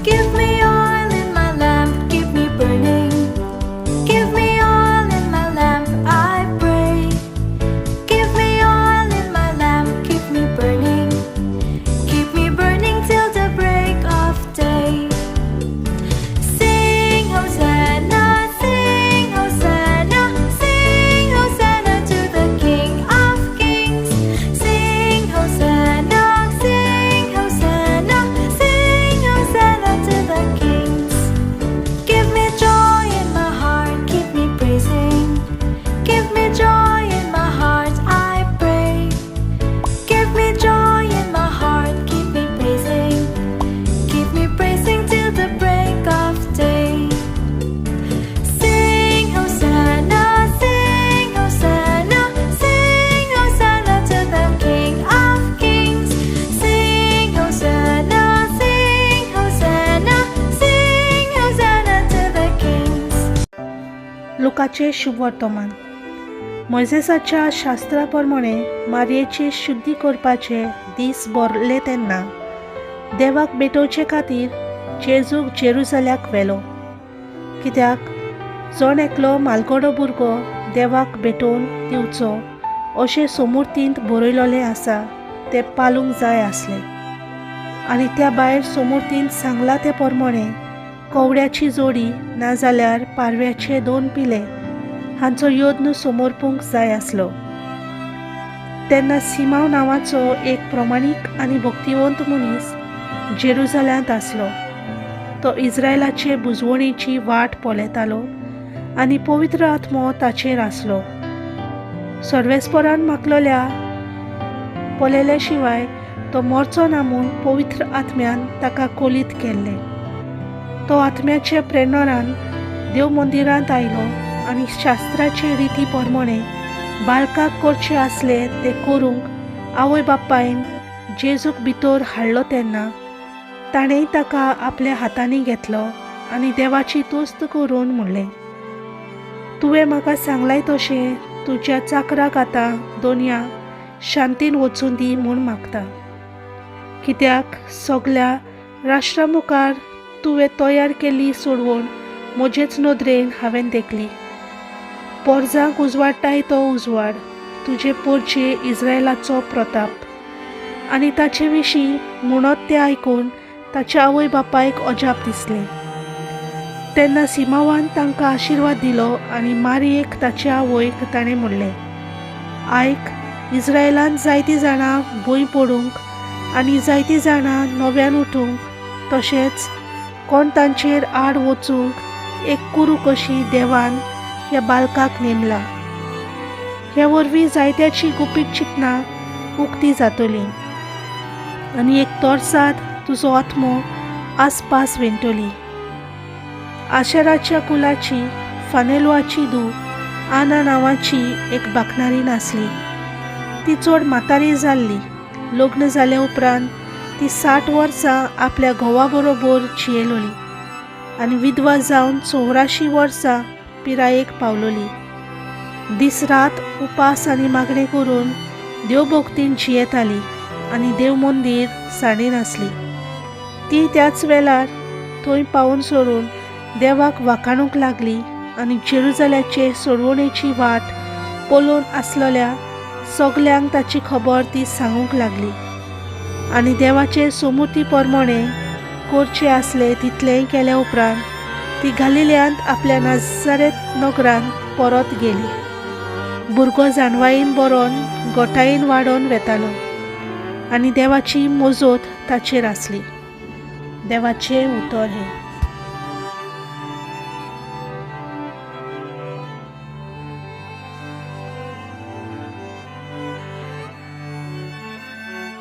Give me oil in my lamp, keep me burning. Give me oil in my lamp, I pray. Give me oil in my lamp, keep me burning. Keep me burning till the break of day. Sing Hosanna, sing Hosanna, sing Hosanna to the King of Kings. Sing Hosanna, sing Hosanna, sing Hosanna to the kings. Give me joy in my heart, keep me praising. Give me joy in my heart, I pray. Give me joy in my heart, keep me praising. Keep me praising till the break of day. Sing Hosanna, sing Hosanna, sing Hosanna to the King of Kings. Sing Hosanna, sing Hosanna, sing Hosanna to the kings. लुकाचे शुभ वर्तमान. मोइसेसाच्या शास्त्रा प्रमाणे मारयेचे शुद्धी करपाचे दीस भरले तेन्ना देवाक भेटोवचे खातीर जेजूक जेरुसल्याक व्हेलो. कित्याक जण एकलो मालगडो भुरगो देवाक भेटोवन दिवचो अशें समृद्धींत बरयलोलें आसा तें पालूंक जाय आसलें. आनी त्या भायर समृद्धींत सांगला ते प्रमाणे कवड्याची जोडी नाजाल्यार पारव्याचे 2 पिले हांचो यत्न समर्पूंक जाय आसलो. तेन्ना सिमाव नांवाचो एक प्रमाणीक आनी भक्तिवंत मनीस जेरुसल्यांत आसलो. तो इस्रायलाचे बुजवणेची वाट पळयतालो आनी पवित्र आत्मो ताचेर आसलो. सर्वेस्परान मागलोल्या पळयले शिवाय तो मरचो ना म्हूण पवित्र आत्म्यान ताका कोलीत केल्लें. तो आत्म्याचे प्रेरणान देव मंदिरांत आयलो आनी शास्त्राचे रिती प्रमाणे बाळकाक करचें आसलें तें करूंक आवय बापायन जेजूक भितर हाडलो तेन्ना ताणें ताका आपल्या हातांनी घेतलो आनी देवाची तुस्त करून म्हणलें, तुवें म्हाका सांगलाय तशें तुज्या चाकराक आतां दोनया शांतीन वचून दी म्हूण मागता. कित्याक सगल्या राष्ट्रा मुखार तुवें तयार केल्ली सोडवण म्हजेच नदरेन हांवें देखली. पोरजांक उजवाडटाय तो उजवाड, तुजे पोरचे इस्रायलाचो प्रताप. आनी ताचे विशीं म्हणत तें आयकून ताच्या आवय बापायक अजाप दिसलें. तेन्ना सिमावान तांकां आशिर्वाद दिलो आनी मारयेक ताच्या आवयक ताणें म्हणलें, आयक, इस्रायलांत जायतीं जाणां भंय पडूंक आनी जायतीं जाणां नव्यान उठूंक तशेंच कोण तांचेर आड वचूंक एक कुरू कशी देवान ह्या बालकाक नेमला. ह्या वरवीं जायत्याची गुपीत चिंतनां उक्ती जातलीं आनी एक तोरसाद तुजो आत्मो आसपास वेंटली. आशेराच्या कुलाची फानेलुआची धूव आना नांवाची एक बाकणारी नासली. ती चड म्हातारी जाल्ली. लग्न जाले उपरांत ती 60 वर्सां आपल्या घोवा बरोबर जियेलोली आनी विधवा जावन 84 वर्सां पिरायेक पावलोली. दीस रात उपास आनी मागणी करून देवभक्तीन जियेताली आनी देव मंदीर साडिनासली. ती त्याच वेळार थंय पावून सोडून देवाक वाखाणूंक लागली आनी जेरुसल्याचे सोडवणेची वाट पळोवन आसलेल्या सगल्यांक ताची खबर ती सांगूंक लागली. आनी देवाचे समृद्धी प्रमाणे करचें आसलें तितलेंय केल्या उपरांत ती गलिल्यांत आपल्या नाजारेत नगरांत परत गेली. भुरगो जाणवायेन बरोवन गोठायेन वाडोवन वेतालो आनी देवाची मोजत ताचेर आसली. देवाचें उतर हें.